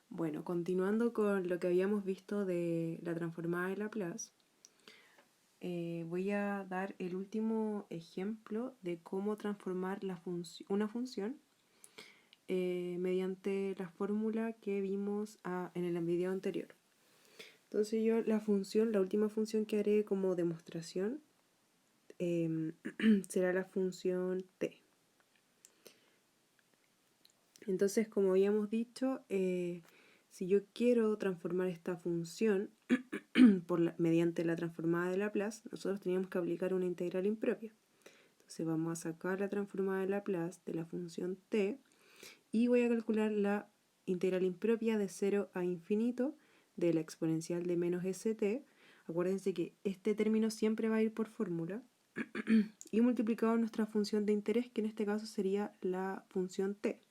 Bueno, continuando con lo que habíamos visto de la transformada de Laplace, voy a dar el último ejemplo de cómo transformar una función mediante la fórmula que vimos en el video anterior. Entonces yo la última función que haré como demostración será la función t. Entonces, como habíamos dicho, si yo quiero transformar esta función mediante la transformada de Laplace, nosotros teníamos que aplicar una integral impropia. Entonces vamos a sacar la transformada de Laplace de la función t y voy a calcular la integral impropia de 0 a infinito de la exponencial de menos st. Acuérdense que este término siempre va a ir por fórmula y multiplicado en nuestra función de interés, que en este caso sería la función t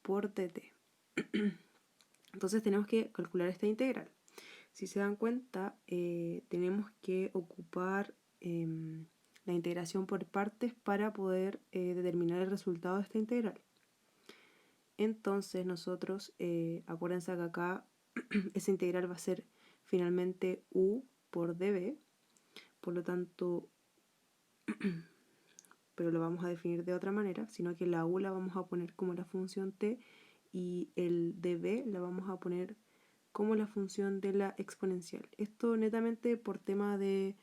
por dt. Entonces tenemos que calcular esta integral. Si se dan cuenta, tenemos que ocupar la integración por partes para poder determinar el resultado de esta integral. Entonces nosotros, acuérdense que acá esa integral va a ser finalmente u por db, por lo tanto, pero lo vamos a definir de otra manera, sino que la u la vamos a poner como la función t y el db la vamos a poner como la función de la exponencial. Esto netamente por tema de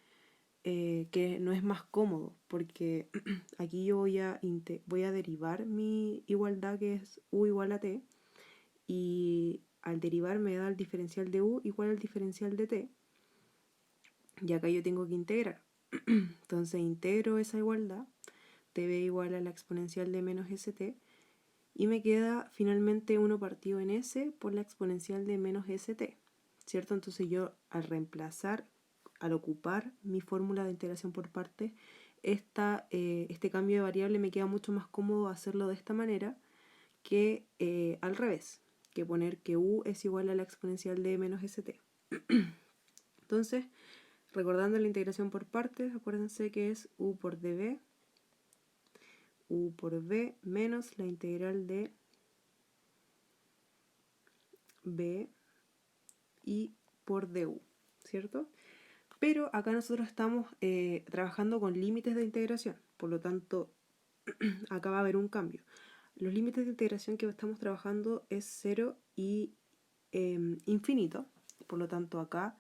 que no es más cómodo, porque aquí yo voy a derivar mi igualdad, que es u igual a t, y al derivar me da el diferencial de u igual al diferencial de t, y acá yo tengo que integrar. Entonces integro esa igualdad, tb igual a la exponencial de menos st, y me queda finalmente 1 partido en s por la exponencial de menos st, ¿cierto? Entonces yo al ocupar mi fórmula de integración por partes, este cambio de variable me queda mucho más cómodo hacerlo de esta manera que al revés, que poner que u es igual a la exponencial de menos st. Entonces, recordando la integración por partes, acuérdense que es u por db, u por b menos la integral de b y por du, ¿cierto? Pero acá nosotros estamos trabajando con límites de integración, por lo tanto, acá va a haber un cambio. Los límites de integración que estamos trabajando es 0 y infinito, por lo tanto acá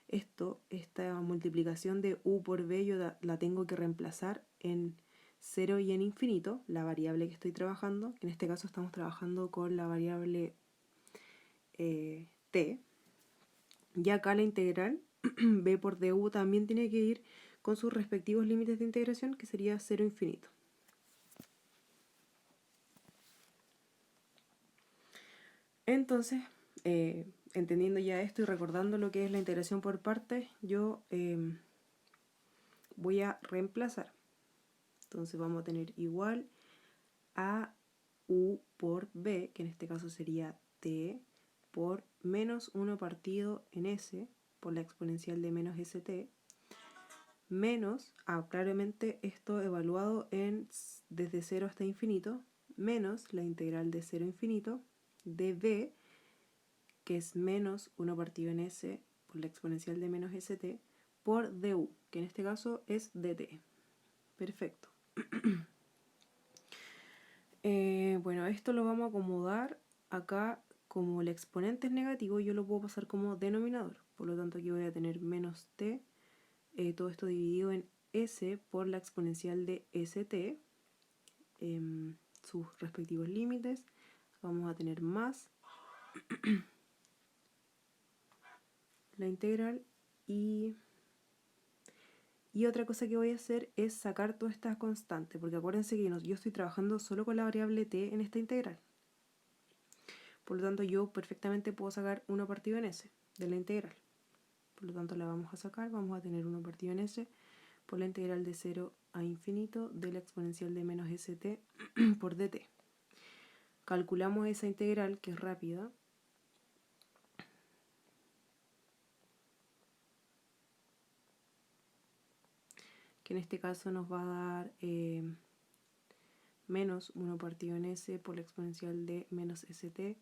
esta multiplicación de u por b yo la tengo que reemplazar en 0 y en infinito, la variable que estoy trabajando, que en este caso estamos trabajando con la variable t, y acá la integral b por du también tiene que ir con sus respectivos límites de integración, que sería 0 infinito. Entonces, entendiendo ya esto y recordando lo que es la integración por partes, yo voy a reemplazar. Entonces vamos a tener igual a u por b, que en este caso sería t, por menos 1 partido en s por la exponencial de menos st, menos, claramente esto evaluado desde 0 hasta infinito, menos la integral de 0 a infinito de b, que es menos 1 partido en s por la exponencial de menos st, por du, que en este caso es dt. Perfecto. Bueno, esto lo vamos a acomodar acá. Como el exponente es negativo, yo lo puedo pasar como denominador. Por lo tanto, aquí voy a tener menos t, todo esto dividido en s por la exponencial de st, sus respectivos límites. Vamos a tener más la integral y otra cosa que voy a hacer es sacar todas estas constantes, porque acuérdense que yo estoy trabajando solo con la variable t en esta integral. Por lo tanto, yo perfectamente puedo sacar 1 partido en s de la integral. Por lo tanto, la vamos a sacar, vamos a tener 1 partido en s por la integral de 0 a infinito de la exponencial de menos st por dt. Calculamos esa integral, que es rápida, que en este caso nos va a dar menos 1 partido en s por la exponencial de menos st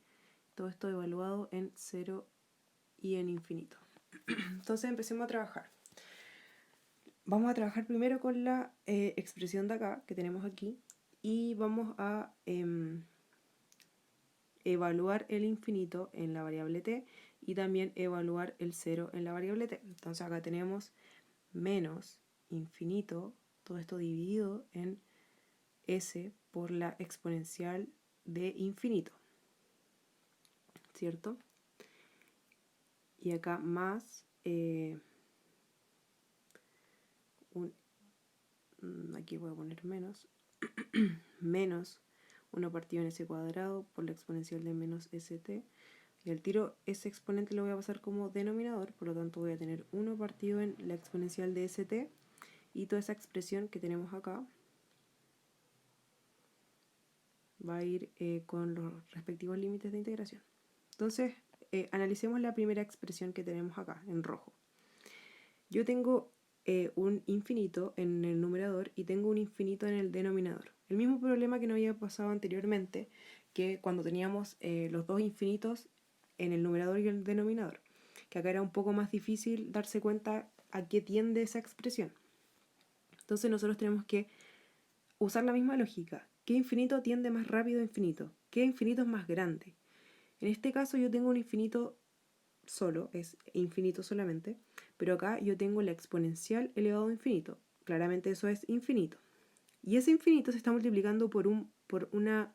todo esto evaluado en 0 y en infinito. Entonces empecemos a trabajar. Vamos a trabajar primero con la expresión de acá, que tenemos aquí, y vamos a evaluar el infinito en la variable t y también evaluar el 0 en la variable t. Entonces acá tenemos menos infinito, todo esto dividido en s por la exponencial de infinito, ¿cierto? Y acá más aquí voy a poner menos menos 1 partido en s cuadrado por la exponencial de menos st, y al tiro ese exponente lo voy a pasar como denominador, por lo tanto voy a tener 1 partido en la exponencial de st, y toda esa expresión que tenemos acá va a ir con los respectivos límites de integración. Entonces, analicemos la primera expresión que tenemos acá, en rojo. Yo tengo un infinito en el numerador y tengo un infinito en el denominador. El mismo problema que nos había pasado anteriormente, que cuando teníamos los dos infinitos en el numerador y el denominador, que acá era un poco más difícil darse cuenta a qué tiende esa expresión. Entonces nosotros tenemos que usar la misma lógica. ¿Qué infinito tiende más rápido a infinito? ¿Qué infinito es más grande? En este caso yo tengo un infinito solo, es infinito solamente, pero acá yo tengo la exponencial elevado a infinito. Claramente eso es infinito. Y ese infinito se está multiplicando por una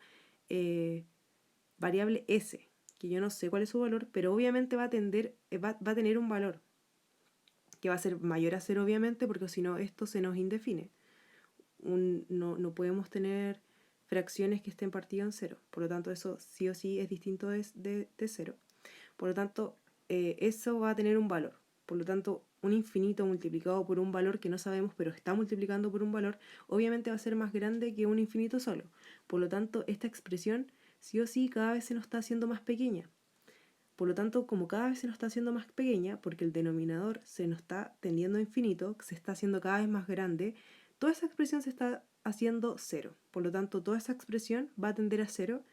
variable s, que yo no sé cuál es su valor, pero obviamente va a tener un valor que va a ser mayor a 0, obviamente, porque si no esto se nos indefine. No podemos tener fracciones que estén partidas en 0. Por lo tanto, eso sí o sí es distinto de 0. Por lo tanto, eso va a tener un valor. Por lo tanto, un infinito multiplicado por un valor que no sabemos, pero está multiplicando por un valor, obviamente va a ser más grande que un infinito solo. Por lo tanto, esta expresión sí o sí cada vez se nos está haciendo más pequeña. Por lo tanto, como cada vez se nos está haciendo más pequeña, porque el denominador se nos está tendiendo a infinito, se está haciendo cada vez más grande, toda esa expresión se está haciendo 0. Por lo tanto, toda esa expresión va a tender a 0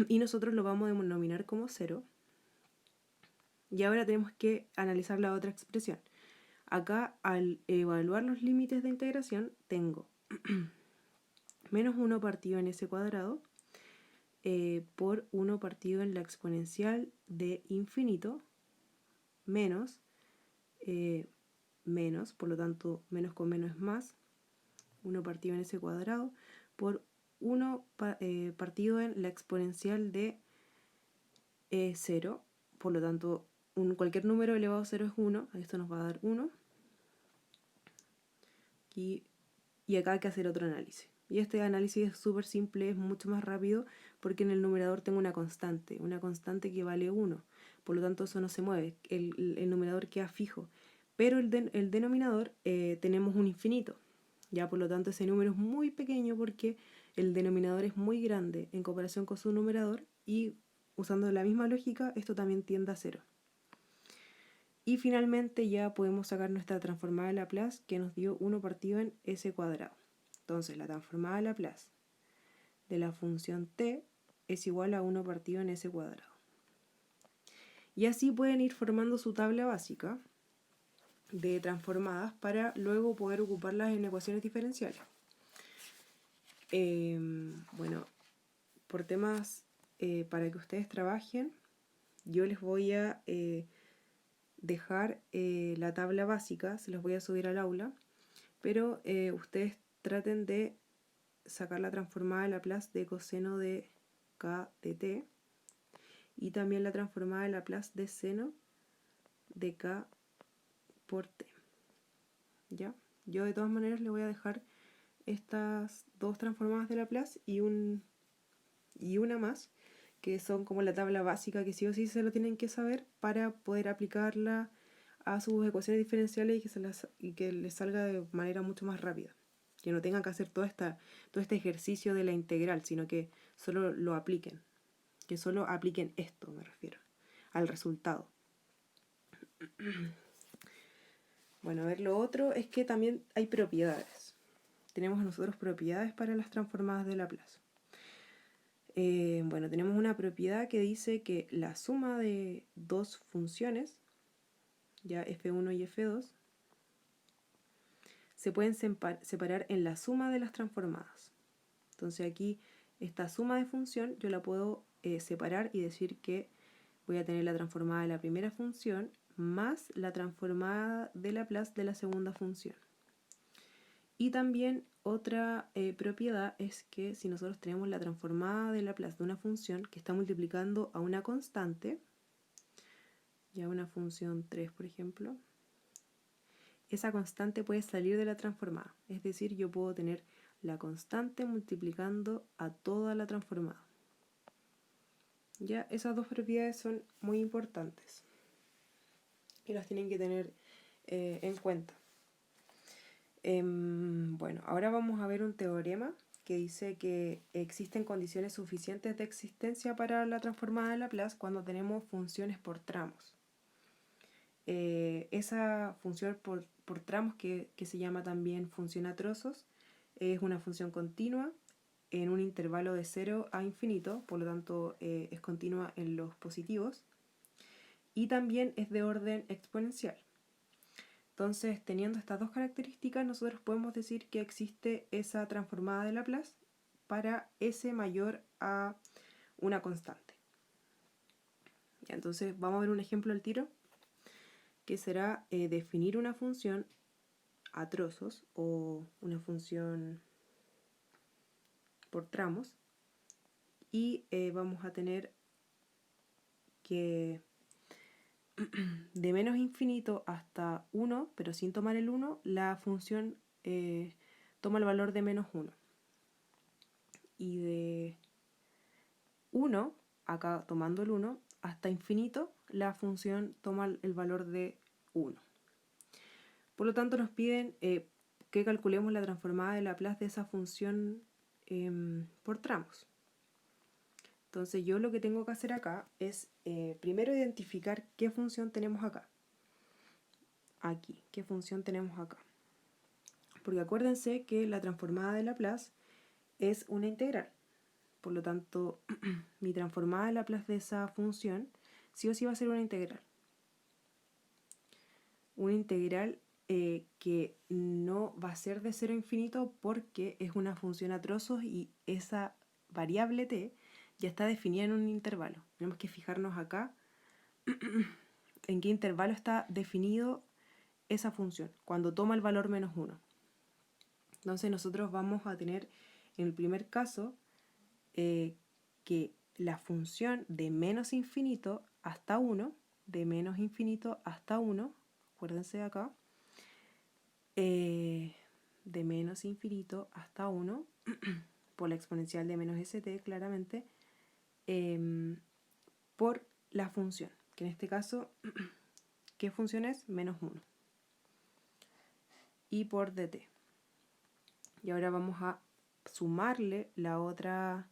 y nosotros lo vamos a denominar como 0. Y ahora tenemos que analizar la otra expresión. Acá, al evaluar los límites de integración, tengo menos 1 partido en s cuadrado por 1 partido en la exponencial de infinito menos, por lo tanto, menos con menos es más, 1 partido en s cuadrado por 1 partido en la exponencial de 0, por lo tanto, cualquier número elevado a 0 es 1, esto nos va a dar 1, y acá hay que hacer otro análisis. Y este análisis es súper simple, es mucho más rápido, porque en el numerador tengo una constante que vale 1, por lo tanto eso no se mueve, el numerador queda fijo, pero el denominador tenemos un infinito, ya por lo tanto ese número es muy pequeño porque el denominador es muy grande en comparación con su numerador, y usando la misma lógica esto también tiende a 0. Y finalmente ya podemos sacar nuestra transformada de Laplace, que nos dio 1 partido en s cuadrado. Entonces la transformada de Laplace de la función t es igual a 1 partido en s cuadrado. Y así pueden ir formando su tabla básica de transformadas para luego poder ocuparlas en ecuaciones diferenciales. Bueno, por temas para que ustedes trabajen, yo les voy a dejar la tabla básica, se los voy a subir al aula, pero ustedes traten de sacar la transformada de Laplace de coseno de k de t y también la transformada de Laplace de seno de k por t. ¿Ya? Yo de todas maneras les voy a dejar estas dos transformadas de Laplace y una más, que son como la tabla básica que sí o sí se lo tienen que saber para poder aplicarla a sus ecuaciones diferenciales y que les salga de manera mucho más rápida. Que no tengan que hacer todo este ejercicio de la integral, sino que solo lo apliquen. Que solo apliquen esto, me refiero, al resultado. Bueno, a ver, lo otro es que también hay propiedades. Tenemos nosotros propiedades para las transformadas de Laplace. bueno, tenemos una propiedad que dice que la suma de dos funciones, ya f1 y f2, se pueden separar en la suma de las transformadas. Entonces aquí esta suma de función yo la puedo separar y decir que voy a tener la transformada de la primera función más la transformada de Laplace de la segunda función. Y también otra propiedad es que si nosotros tenemos la transformada de Laplace de una función que está multiplicando a una constante, ya una función 3 por ejemplo, esa constante puede salir de la transformada. Es decir, yo puedo tener la constante multiplicando a toda la transformada. Ya, esas dos propiedades son muy importantes y las tienen que tener en cuenta. Bueno, ahora vamos a ver un teorema que dice que existen condiciones suficientes de existencia para la transformada de Laplace cuando tenemos funciones por tramos. Esa función por tramos que se llama también función a trozos es una función continua en un intervalo de 0 a infinito, por lo tanto es continua en los positivos y también es de orden exponencial. Entonces, teniendo estas dos características, nosotros podemos decir que existe esa transformada de Laplace para s mayor a una constante. Ya, entonces, vamos a ver un ejemplo al tiro, que será definir una función a trozos o una función por tramos y vamos a tener que de menos infinito hasta 1, pero sin tomar el 1, la función toma el valor de menos 1. Y de 1, acá tomando el 1, hasta infinito, la función toma el valor de 1. Por lo tanto, nos piden que calculemos la transformada de Laplace de esa función por tramos. Entonces yo lo que tengo que hacer acá es primero identificar qué función tenemos acá. Aquí, qué función tenemos acá. Porque acuérdense que la transformada de Laplace es una integral. Por lo tanto, mi transformada de Laplace de esa función sí o sí va a ser una integral. Una integral que no va a ser de 0 a infinito porque es una función a trozos y esa variable t ya está definida en un intervalo. Tenemos que fijarnos acá en qué intervalo está definido esa función, cuando toma el valor menos 1. Entonces nosotros vamos a tener en el primer caso que la función de menos infinito hasta 1, de menos infinito hasta 1, acuérdense de acá, de menos infinito hasta 1, por la exponencial de menos st, claramente, por la función, que en este caso, ¿qué función es? Menos 1. Y por dt. Y ahora vamos a sumarle la otra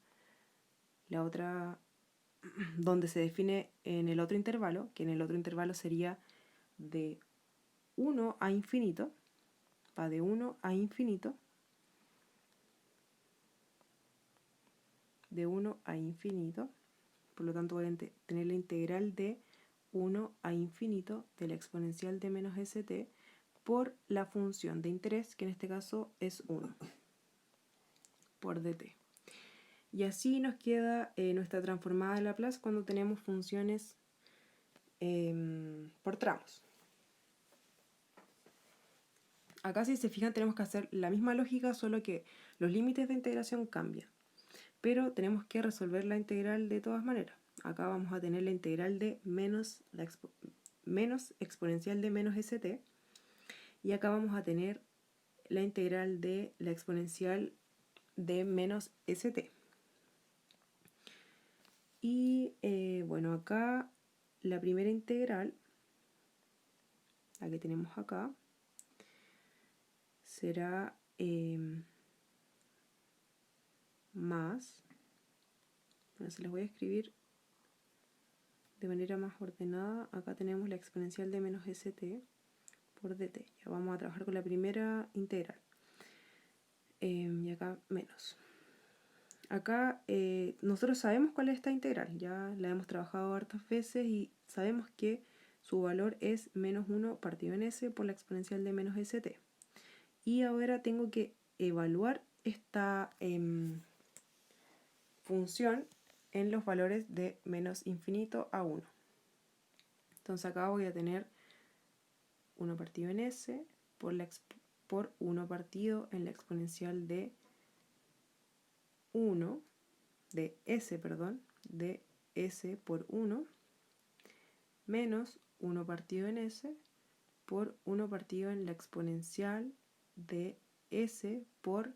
donde se define en el otro intervalo, que en el otro intervalo sería de 1 a infinito, va de 1 a infinito, de 1 a infinito, por lo tanto voy a tener la integral de 1 a infinito de la exponencial de menos st por la función de interés, que en este caso es 1, por dt. Y así nos queda nuestra transformada de Laplace cuando tenemos funciones por tramos. Acá si se fijan tenemos que hacer la misma lógica, solo que los límites de integración cambian. Pero tenemos que resolver la integral de todas maneras. Acá vamos a tener la integral de menos exponencial de menos st. Y acá vamos a tener la integral de la exponencial de menos st. Y bueno, acá la primera integral, la que tenemos acá, será más, bueno, se las voy a escribir de manera más ordenada. Acá tenemos la exponencial de menos st por dt. Ya vamos a trabajar con la primera integral. Y acá menos. acá nosotros sabemos cuál es esta integral, ya la hemos trabajado hartas veces y sabemos que su valor es menos 1 partido en s por la exponencial de menos st. Y ahora tengo que evaluar esta función en los valores de menos infinito a 1. Entonces acá voy a tener 1 partido en s por 1 partido en la exponencial de 1, de s, perdón, de s por 1, menos 1 partido en s por 1 partido en la exponencial de s por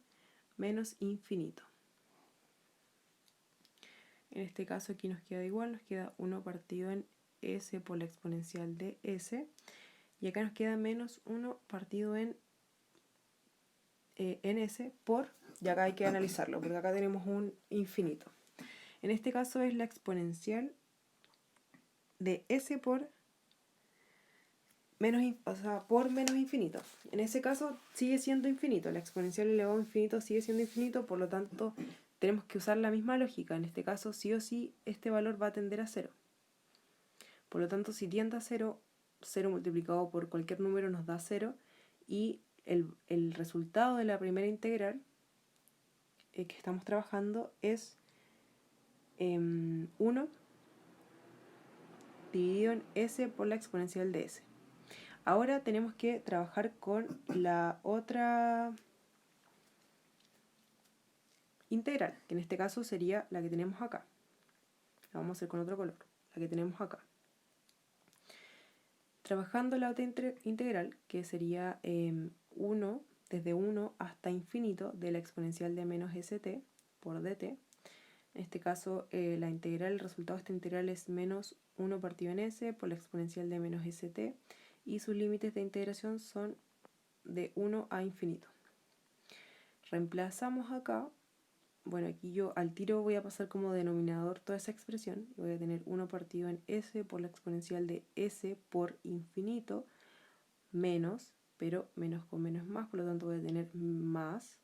menos infinito. En este caso aquí nos queda igual, nos queda 1 partido en s por la exponencial de s, y acá nos queda menos 1 partido en s por, y acá hay que analizarlo, porque acá tenemos un infinito. En este caso es la exponencial de s por menos, por menos infinito. En ese caso sigue siendo infinito, la exponencial elevado a infinito sigue siendo infinito, por lo tanto tenemos que usar la misma lógica. En este caso sí o sí este valor va a tender a 0. Por lo tanto, si tiende a 0, 0 multiplicado por cualquier número nos da 0, y el resultado de la primera integral que estamos trabajando es 1 dividido en s por la exponencial de s. Ahora tenemos que trabajar con la otra integral, que en este caso sería la que tenemos acá. La vamos a hacer con otro color, la que tenemos acá. Trabajando la otra integral, que sería 1 desde 1 hasta infinito de la exponencial de menos st por dt. En este caso la integral, el resultado de esta integral es menos 1 partido en s por la exponencial de menos st, y sus límites de integración son de 1 a infinito. Reemplazamos acá, bueno, aquí yo al tiro voy a pasar como denominador toda esa expresión, voy a tener 1 partido en s por la exponencial de s por infinito, menos, pero menos con menos es más, por lo tanto voy a tener más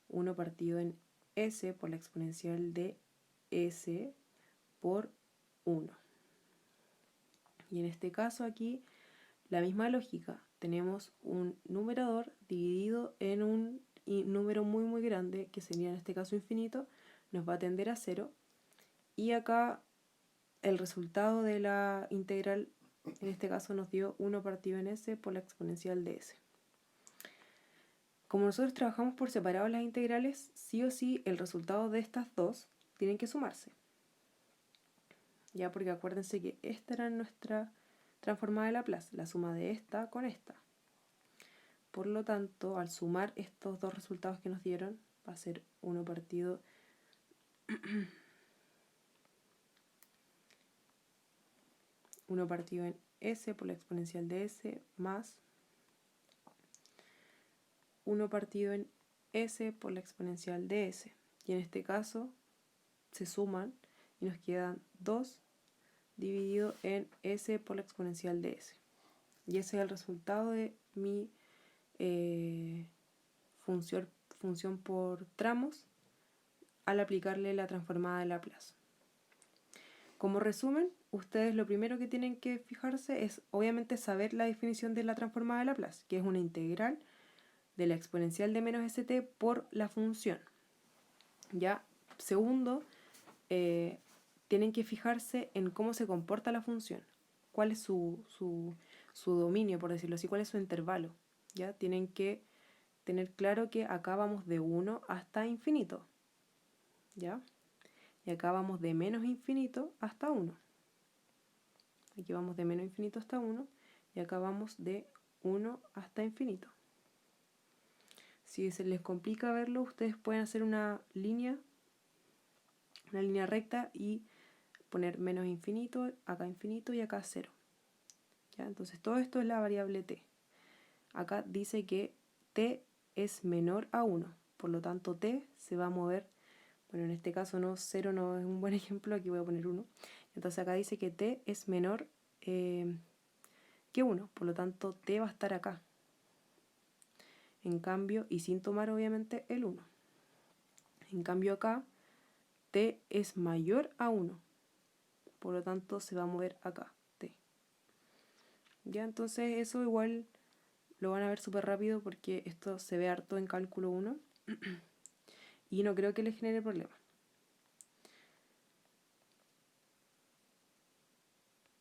1 partido en s por la exponencial de s por 1. Y en este caso aquí la misma lógica, tenemos un numerador dividido en un número muy muy grande, que sería en este caso infinito, nos va a tender a 0, y acá el resultado de la integral en este caso nos dio 1 partido en s por la exponencial de s. Como nosotros trabajamos por separado las integrales, sí o sí el resultado de estas dos tienen que sumarse. Ya, porque acuérdense que esta era nuestra transformada de Laplace, la suma de esta con esta. Por lo tanto, al sumar estos dos resultados que nos dieron, va a ser 1 partido en s por la exponencial de s más 1 partido en s por la exponencial de s. Y en este caso se suman y nos quedan 2 dividido en s por la exponencial de s. Y ese es el resultado de mi función por tramos al aplicarle la transformada de Laplace. Como resumen, ustedes lo primero que tienen que fijarse es obviamente saber la definición de la transformada de Laplace, que es una integral de la exponencial de menos st por la función. Ya, segundo, tienen que fijarse en cómo se comporta la función, cuál es su dominio, por decirlo así, cuál es su intervalo. Ya, tienen que tener claro que acá vamos de 1 hasta infinito. ¿Ya? Y acá vamos de menos infinito hasta 1. Aquí vamos de menos infinito hasta 1, y acá vamos de 1 hasta infinito. Si se les complica verlo, ustedes pueden hacer una línea recta y poner menos infinito, acá infinito y acá 0. ¿Ya? Entonces todo esto es la variable t. Acá dice que t es menor a 1, por lo tanto t se va a mover, bueno, en este caso no, 0 no es un buen ejemplo, aquí voy a poner 1. Entonces acá dice que t es menor que 1, por lo tanto t va a estar acá. En cambio, y sin tomar obviamente el 1. En cambio acá t es mayor a 1. Por lo tanto, se va a mover acá, t. Ya, entonces eso igual lo van a ver súper rápido porque esto se ve harto en cálculo 1 y no creo que les genere problema.